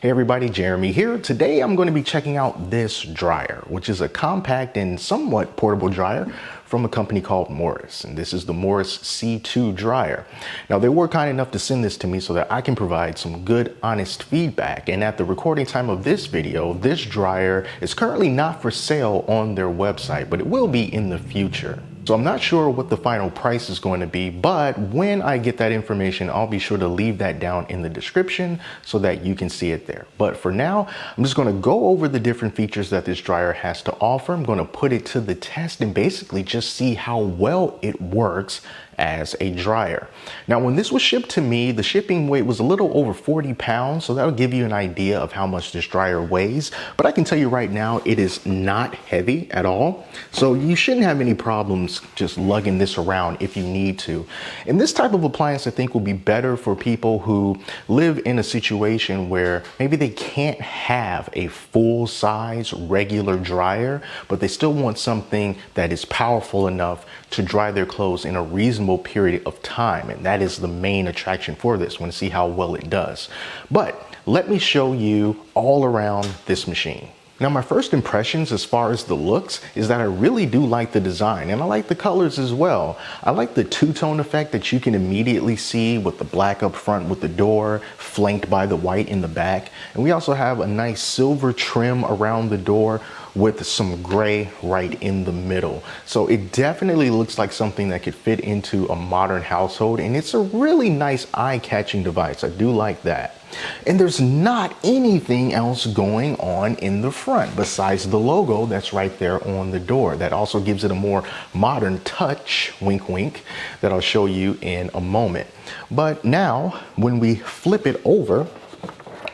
Hey everybody, Jeremy here. Today I'm going to be checking out this dryer, which is a compact and somewhat portable dryer from a company called Morus. And this is the Morus C2 dryer. Now they were kind enough to send this to me so that I can provide some good, honest feedback. And at the recording time of this video, this dryer is currently not for sale on their website, but it will be in the future. So I'm not sure what the final price is going to be, but when I get that information, I'll be sure to leave that down in the description so that you can see it there. But for now, I'm just going to go over the different features that this dryer has to offer. I'm going to put it to the test and basically just see how well it works as a dryer. Now, when this was shipped to me, the shipping weight was a little over 40 pounds. So that'll give you an idea of how much this dryer weighs. But I can tell you right now, it is not heavy at all. So you shouldn't have any problems just lugging this around if you need to. And this type of appliance, I think, will be better for people who live in a situation where maybe they can't have a full-size regular dryer, but they still want something that is powerful enough to dry their clothes in a reasonable period of time. And that is the main attraction for this one, to see how well it does. But let me show you all around this machine. Now, my first impressions as far as the looks is that I really do like the design, and I like the colors as well. I like the two-tone effect that you can immediately see with the black up front with the door flanked by the white in the back. And we also have a nice silver trim around the door with some gray right in the middle. So it definitely looks like something that could fit into a modern household, and it's a really nice eye-catching device. I do like that. And there's not anything else going on in the front besides the logo that's right there on the door. That also gives it a more modern touch, wink wink, that I'll show you in a moment. But now when we flip it over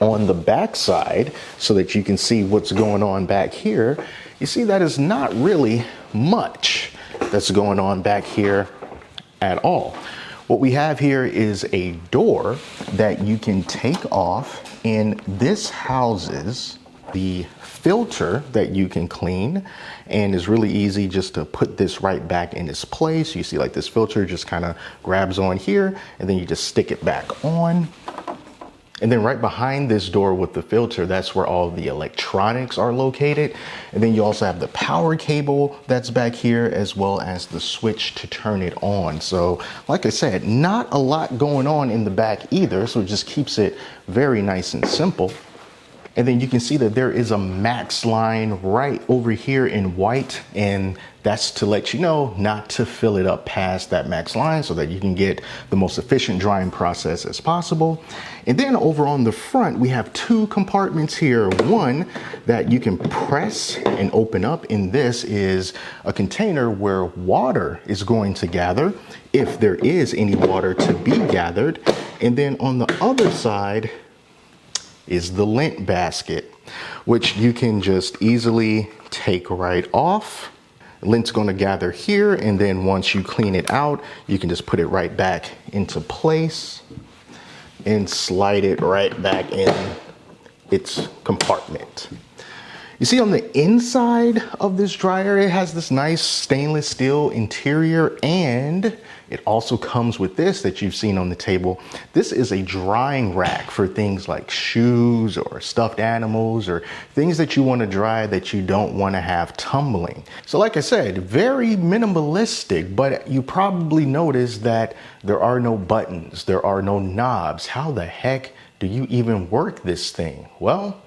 on the back side so that you can see what's going on back here, you see that is not really much that's going on back here at all. What we have here is a door that you can take off, and this houses the filter that you can clean, and it's really easy just to put this right back in its place. You see, like, this filter just kind of grabs on here, and then you just stick it back on. And then right behind this door with the filter, that's where all the electronics are located. And then you also have the power cable that's back here, as well as the switch to turn it on. So like I said, not a lot going on in the back either. So it just keeps it very nice and simple. And then you can see that there is a max line right over here in white, and that's to let you know not to fill it up past that max line so that you can get the most efficient drying process as possible. And then over on the front, we have two compartments here. One that you can press and open up, and this is a container where water is going to gather, if there is any water to be gathered. And then on the other side is the lint basket, which you can just easily take right off. Lint's going to gather here, and then once you clean it out, you can just put it right back into place and slide it right back in its compartment. You see, on the inside of this dryer, it has this nice stainless steel interior, and it also comes with this that you've seen on the table. This is a drying rack for things like shoes or stuffed animals or things that you want to dry that you don't want to have tumbling. So like I said, very minimalistic, but you probably noticed that there are no buttons, there are no knobs. How the heck do you even work this thing? Well,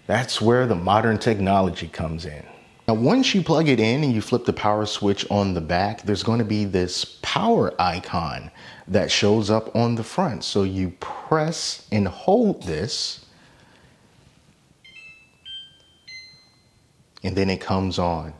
that's where the modern technology comes in. Now, once you plug it in and you flip the power switch on the back, there's going to be this power icon that shows up on the front. So you press and hold this, and then it comes on.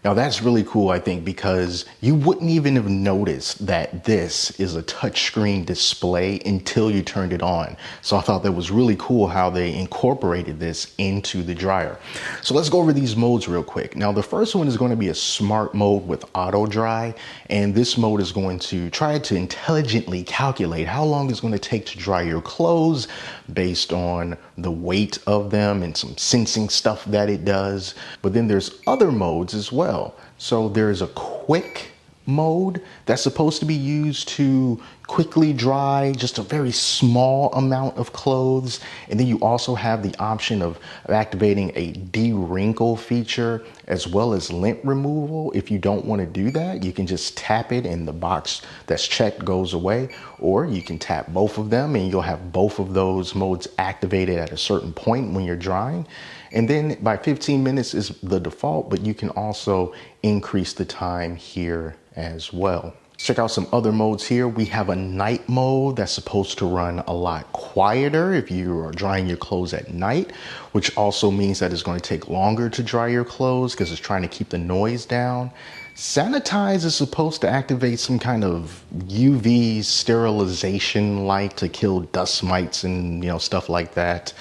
Now that's really cool, I think, because you wouldn't even have noticed that this is a touchscreen display until you turned it on. So I thought that was really cool how they incorporated this into the dryer. So let's go over these modes real quick. Now the first one is going to be a smart mode with auto dry, and this mode is going to try to intelligently calculate how long it's going to take to dry your clothes based on the weight of them and some sensing stuff that it does. But then there's other modes as well. So there's a quick mode that's supposed to be used to quickly dry just a very small amount of clothes. And then you also have the option of activating a de-wrinkle feature as well as lint removal. If you don't want to do that, you can just tap it and the box that's checked goes away, or you can tap both of them and you'll have both of those modes activated at a certain point when you're drying. And then by 15 minutes is the default, but you can also increase the time here as well. Check out some other modes here. We have a night mode that's supposed to run a lot quieter if you are drying your clothes at night, which also means that it's going to take longer to dry your clothes because it's trying to keep the noise down. Sanitize is supposed to activate some kind of UV sterilization light to kill dust mites and stuff like that.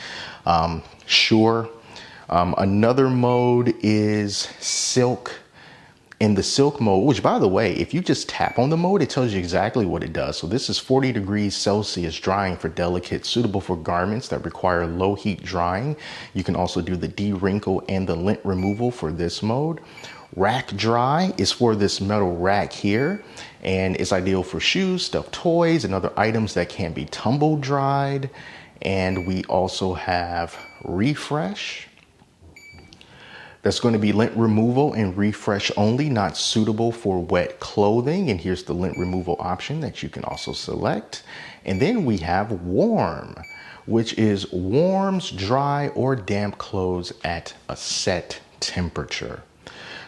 Sure. Another mode is silk. In the silk mode, which by the way, if you just tap on the mode, it tells you exactly what it does. So this is 40 degrees Celsius drying for delicate, suitable for garments that require low heat drying. You can also do the de-wrinkle and the lint removal for this mode. Rack dry is for this metal rack here, and it's ideal for shoes, stuffed toys, and other items that can be tumble dried. And we also have refresh. That's going to be lint removal and refresh only, not suitable for wet clothing. And here's the lint removal option that you can also select. And then we have warm, which is warms dry or damp clothes at a set temperature.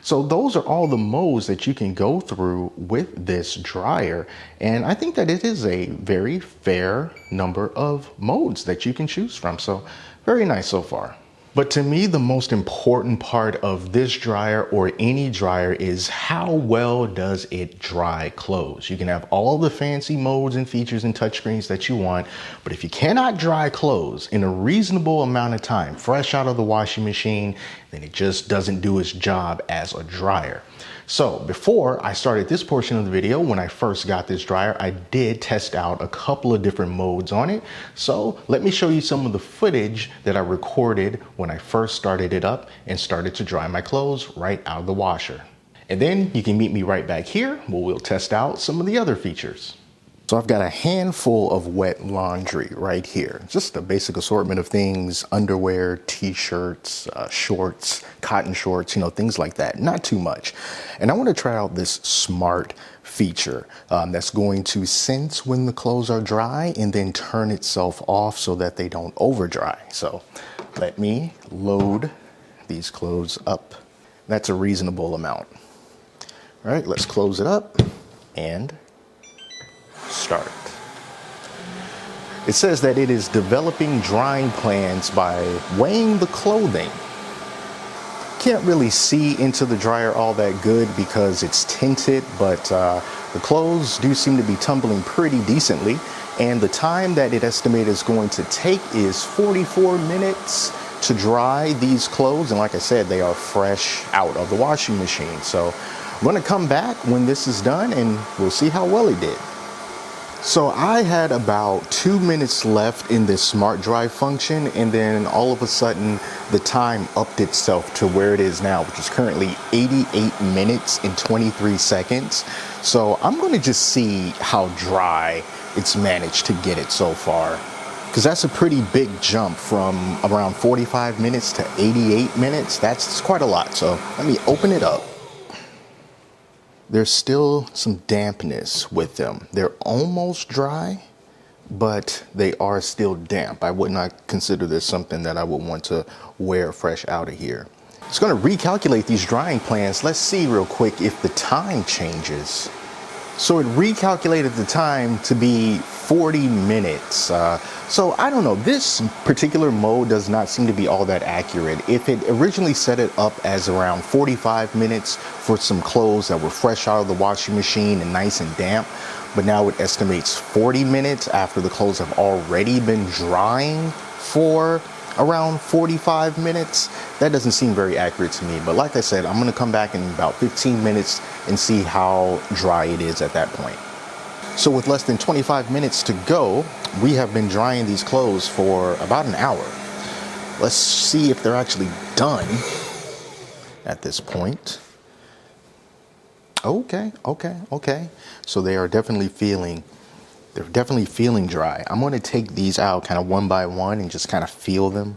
So those are all the modes that you can go through with this dryer. And I think that it is a very fair number of modes that you can choose from. So very nice so far. But to me, the most important part of this dryer or any dryer is how well does it dry clothes. You can have all the fancy modes and features and touchscreens that you want, but if you cannot dry clothes in a reasonable amount of time, fresh out of the washing machine, then it just doesn't do its job as a dryer. So before I started this portion of the video, when I first got this dryer, I did test out a couple of different modes on it. So let me show you some of the footage that I recorded when I first started it up and started to dry my clothes right out of the washer. And then you can meet me right back here where we'll test out some of the other features. So I've got a handful of wet laundry right here. Just a basic assortment of things: underwear, t-shirts, shorts, cotton shorts, things like that. Not too much. And I want to try out this smart feature that's going to sense when the clothes are dry and then turn itself off so that they don't over dry. So let me load these clothes up. That's a reasonable amount. All right, let's close it up and start. It says that it is developing drying plans by weighing the clothing. Can't really see into the dryer all that good because it's tinted, but the clothes do seem to be tumbling pretty decently. And the time that it estimated is going to take is 44 minutes to dry these clothes. And like I said, they are fresh out of the washing machine. So I'm going to come back when this is done and we'll see how well it did. So I had about 2 minutes left in this smart dry function, and then all of a sudden the time upped itself to where it is now, which is currently 88 minutes and 23 seconds. So I'm going to just see how dry it's managed to get it so far, because that's a pretty big jump from around 45 minutes to 88 minutes. That's quite a lot. So let me open it up. There's still some dampness with them. They're almost dry, but they are still damp. I would not consider this something that I would want to wear fresh out of here. It's going to recalculate these drying plans. Let's see real quick if the time changes. So it recalculated the time to be 40 minutes. So I don't know, this particular mode does not seem to be all that accurate. If it originally set it up as around 45 minutes for some clothes that were fresh out of the washing machine and nice and damp, but now it estimates 40 minutes after the clothes have already been drying for around 45 minutes, that doesn't seem very accurate to me. But like I said, I'm going to come back in about 15 minutes and see how dry it is at that point. So with less than 25 minutes to go, we have been drying these clothes for about an hour. Let's see if they're actually done at this point. Okay. So they are definitely feeling They're definitely feeling dry. I'm going to take these out kind of one by one and just kind of feel them.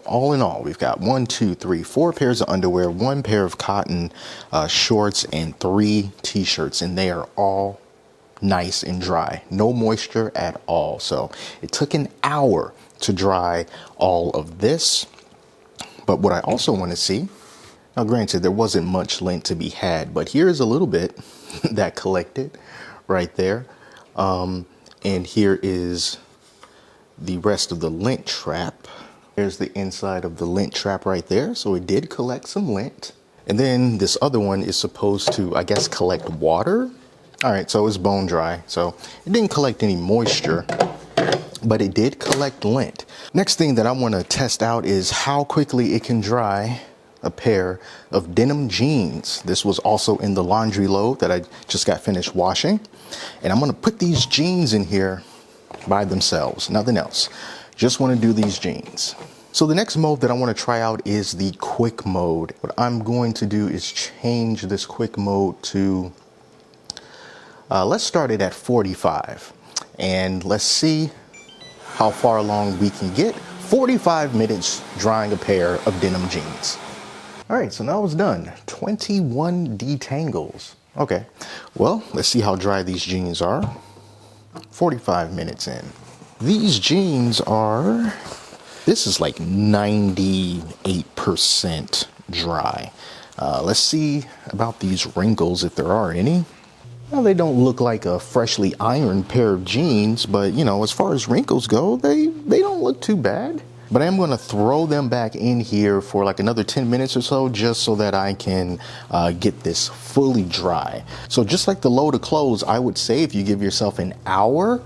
All in all, we've got 4 pairs of underwear, 1 pair of cotton shorts, and 3 t-shirts, and they are all nice and dry. No moisture at all. So it took an hour to dry all of this. But what I also want to see, now granted, there wasn't much lint to be had, but here's a little bit that collected right there. And here is the rest of the lint trap. There's the inside of the lint trap right there. So it did collect some lint. And then this other one is supposed to, I guess, collect water. All right, so it's bone dry. So it didn't collect any moisture, but it did collect lint. Next thing that I want to test out is how quickly it can dry a pair of denim jeans. This was also in the laundry load that I just got finished washing. And I'm going to put these jeans in here by themselves, nothing else. Just want to do these jeans. So the next mode that I want to try out is the quick mode. What I'm going to do is change this quick mode to, let's start it at 45. And let's see how far along we can get. 45 minutes drying a pair of denim jeans. All right, so now it's done. 21 detangles. Okay, well, let's see how dry these jeans are. 45 minutes in. These jeans are, this is like 98% dry. Let's see about these wrinkles, if there are any. Well, they don't look like a freshly ironed pair of jeans, but you know, as far as wrinkles go, they don't look too bad. But I am going to throw them back in here for like another 10 minutes or so, just so that I can get this fully dry. So just like the load of clothes, I would say if you give yourself an hour,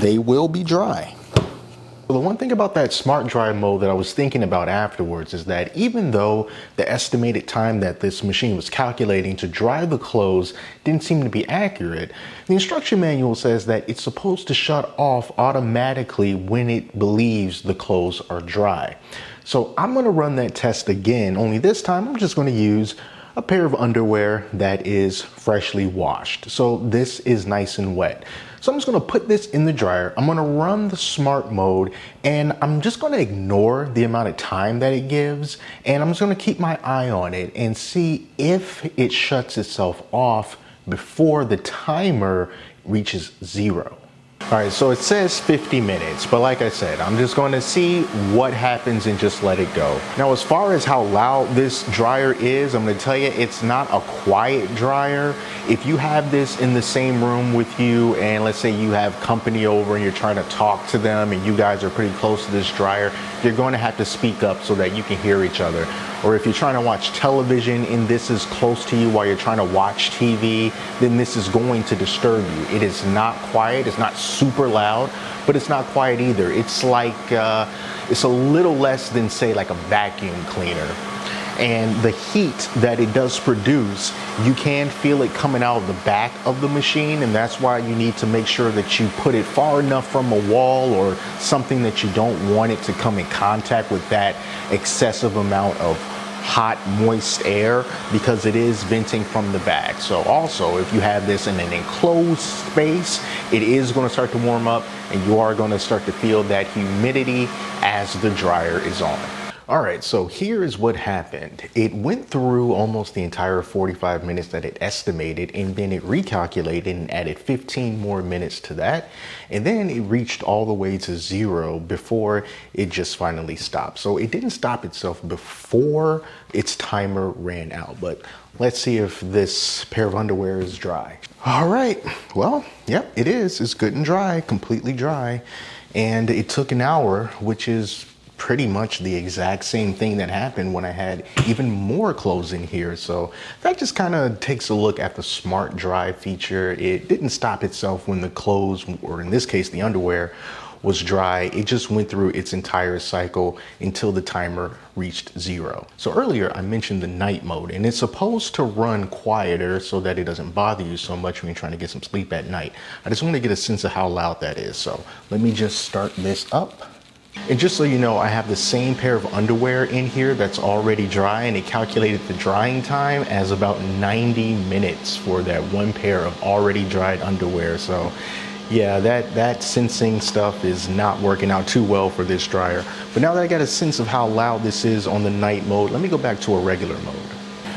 they will be dry. So the one thing about that smart dry mode that I was thinking about afterwards is that even though the estimated time that this machine was calculating to dry the clothes didn't seem to be accurate, the instruction manual says that it's supposed to shut off automatically when it believes the clothes are dry. So I'm going to run that test again, only this time I'm just going to use a pair of underwear that is freshly washed. So this is nice and wet. So I'm just going to put this in the dryer. I'm going to run the smart mode, and I'm just going to ignore the amount of time that it gives. And I'm just going to keep my eye on it and see if it shuts itself off before the timer reaches 0. All right, so it says 50 minutes, but like I said, I'm just going to see what happens and just let it go. Now, as far as how loud this dryer is, I'm going to tell you, it's not a quiet dryer. If you have this in the same room with you, and let's say you have company over and you're trying to talk to them and you guys are pretty close to this dryer, you're going to have to speak up so that you can hear each other. Or if you're trying to watch television and this is close to you while you're trying to watch TV, then this is going to disturb you. It is not quiet, it's not super loud, but it's not quiet either. It's like, it's a little less than, say, like a vacuum cleaner. And the heat that it does produce, you can feel it coming out of the back of the machine, and that's why you need to make sure that you put it far enough from a wall or something that you don't want it to come in contact with that excessive amount of hot, moist air, because it is venting from the back. So also, if you have this in an enclosed space, it is going to start to warm up, and you are going to start to feel that humidity as the dryer is on. All right, so here is what happened. It went through almost the entire 45 minutes that it estimated, and then it recalculated and added 15 more minutes to that. And then it reached all the way to 0 before it just finally stopped. So it didn't stop itself before its timer ran out. But let's see if this pair of underwear is dry. All right, well, yep, it is. It's good and dry, completely dry. And it took an hour, which is pretty much the exact same thing that happened when I had even more clothes in here. So that just kind of takes a look at the smart dry feature. It didn't stop itself when the clothes, or in this case the underwear, was dry. It just went through its entire cycle until the timer reached 0. So earlier I mentioned the night mode, and it's supposed to run quieter so that it doesn't bother you so much when you're trying to get some sleep at night. I just want to get a sense of how loud that is. So let me just start this up. And just so you know, I have the same pair of underwear in here that's already dry, and it calculated the drying time as about 90 minutes for that one pair of already dried underwear. So Yeah, that sensing stuff is not working out too well for this dryer. But now that I got a sense of how loud this is on the night mode, let me go back to a regular mode.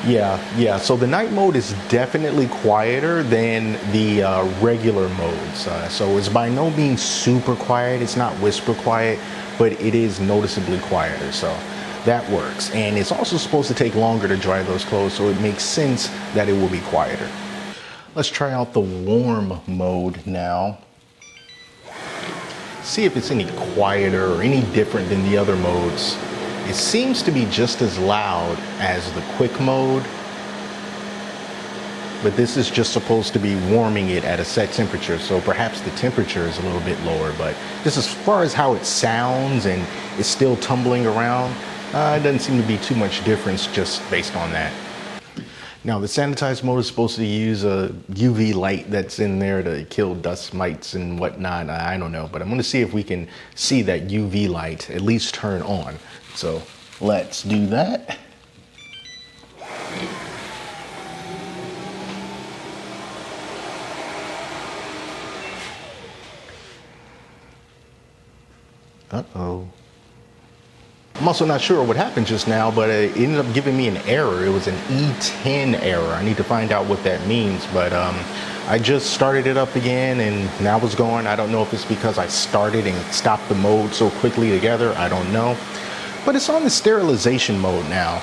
Yeah, so the night mode is definitely quieter than the regular modes. So it's by no means super quiet, it's not whisper quiet, but it is noticeably quieter, so that works. And it's also supposed to take longer to dry those clothes, so it makes sense that it will be quieter. Let's try out the warm mode now. See if it's any quieter or any different than the other modes. It seems to be just as loud as the quick mode, but this is just supposed to be warming it at a set temperature, so perhaps the temperature is a little bit lower, but just as far as how it sounds and it's still tumbling around, it doesn't seem to be too much difference just based on that. Now the sanitized mode is supposed to use a UV light that's in there to kill dust mites and whatnot. I don't know, but I'm gonna see if we can see that UV light at least turn on. So let's do that. Uh-oh. I'm also not sure what happened just now, but it ended up giving me an error. It was an E10 error. I need to find out what that means, but I just started it up again and now it's going. I don't know if it's because I started and stopped the mode so quickly together. I don't know. But it's on the sterilization mode now.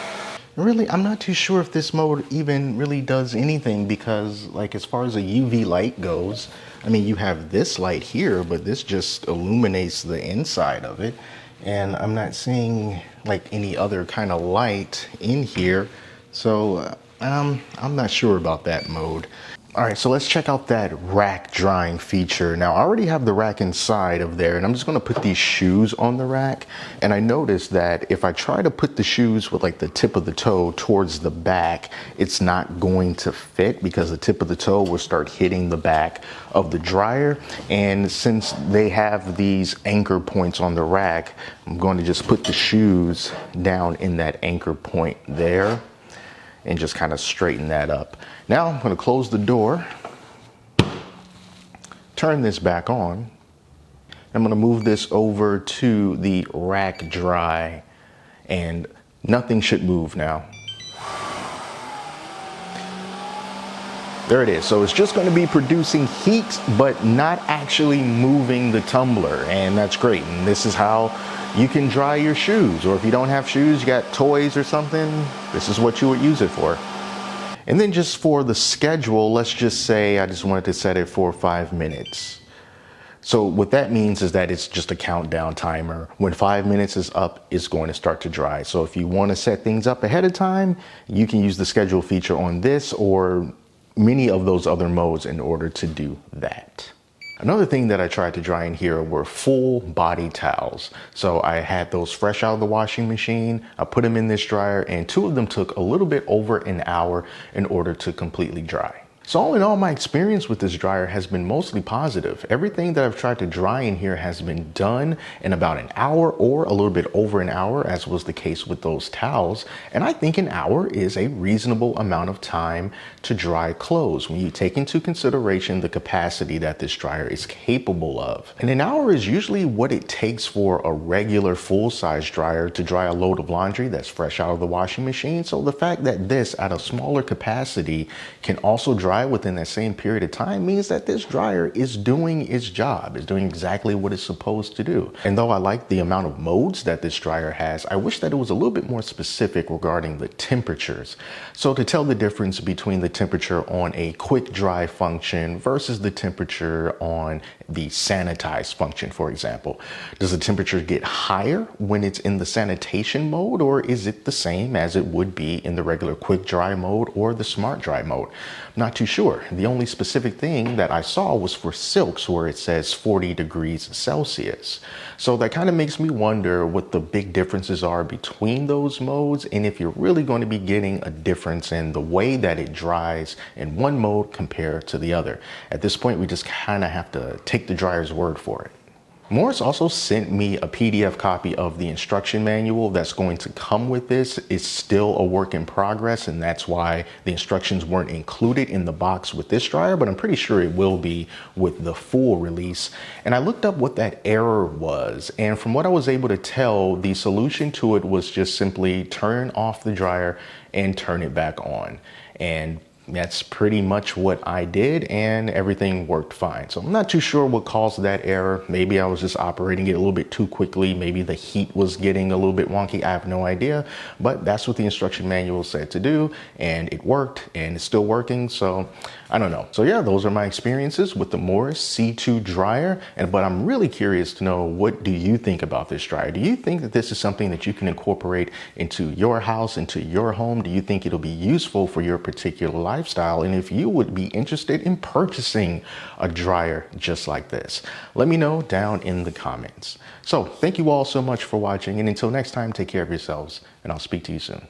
Really, I'm not too sure if this mode even really does anything because, like, as far as a UV light goes, I mean, you have this light here, but this just illuminates the inside of it. And I'm not seeing like any other kind of light in here. So I'm not sure about that mode. All right, so let's check out that rack drying feature. Now, I already have the rack inside of there, and I'm just gonna put these shoes on the rack. And I noticed that if I try to put the shoes with like the tip of the toe towards the back, it's not going to fit because the tip of the toe will start hitting the back of the dryer. And since they have these anchor points on the rack, I'm going to just put the shoes down in that anchor point there and just kind of straighten that up. Now I'm going to close the door, turn this back on. I'm going to move this over to the rack dry and nothing should move now. There it is. So it's just going to be producing heat, but not actually moving the tumbler. And that's great. And this is how you can dry your shoes. Or if you don't have shoes, you got toys or something, this is what you would use it for. And then just for the schedule, let's just say I just wanted to set it for 5 minutes. So what that means is that it's just a countdown timer. When 5 minutes is up, it's going to start to dry. So if you want to set things up ahead of time, you can use the schedule feature on this or many of those other modes in order to do that. Another thing that I tried to dry in here were full body towels. So I had those fresh out of the washing machine. I put them in this dryer and 2 of them took a little bit over an hour in order to completely dry. So all in all, my experience with this dryer has been mostly positive. Everything that I've tried to dry in here has been done in about an hour or a little bit over an hour, as was the case with those towels. And I think an hour is a reasonable amount of time to dry clothes when you take into consideration the capacity that this dryer is capable of. And an hour is usually what it takes for a regular full-size dryer to dry a load of laundry that's fresh out of the washing machine. So the fact that this at a smaller capacity can also dry within that same period of time means that this dryer is doing its job, is doing exactly what it's supposed to do. And though I like the amount of modes that this dryer has, I wish that it was a little bit more specific regarding the temperatures. So to tell the difference between the temperature on a quick dry function versus the temperature on the sanitized function, for example, does the temperature get higher when it's in the sanitation mode, or is it the same as it would be in the regular quick dry mode or the smart dry mode? I'm not too sure. The only specific thing that I saw was for silks, where it says 40 degrees Celsius. So that kind of makes me wonder what the big differences are between those modes, and if you're really going to be getting a difference in the way that it dries in one mode compared to the other. At this point, we just kind of have to take the dryer's word for it. Morris also sent me a PDF copy of the instruction manual that's going to come with this. It's still a work in progress, and that's why the instructions weren't included in the box with this dryer, but I'm pretty sure it will be with the full release. And I looked up what that error was, and from what I was able to tell, the solution to it was just simply turn off the dryer and turn it back on. And that's pretty much what I did, and everything worked fine. So I'm not too sure what caused that error. Maybe I was just operating it a little bit too quickly. Maybe the heat was getting a little bit wonky. I have no idea, but that's what the instruction manual said to do, and it worked, and it's still working. So I don't know. So yeah, those are my experiences with the Morus C2 dryer. But I'm really curious to know, what do you think about this dryer? Do you think that this is something that you can incorporate into your house, into your home? Do you think it'll be useful for your particular lifestyle? And if you would be interested in purchasing a dryer just like this, let me know down in the comments. So thank you all so much for watching, and until next time, take care of yourselves, and I'll speak to you soon.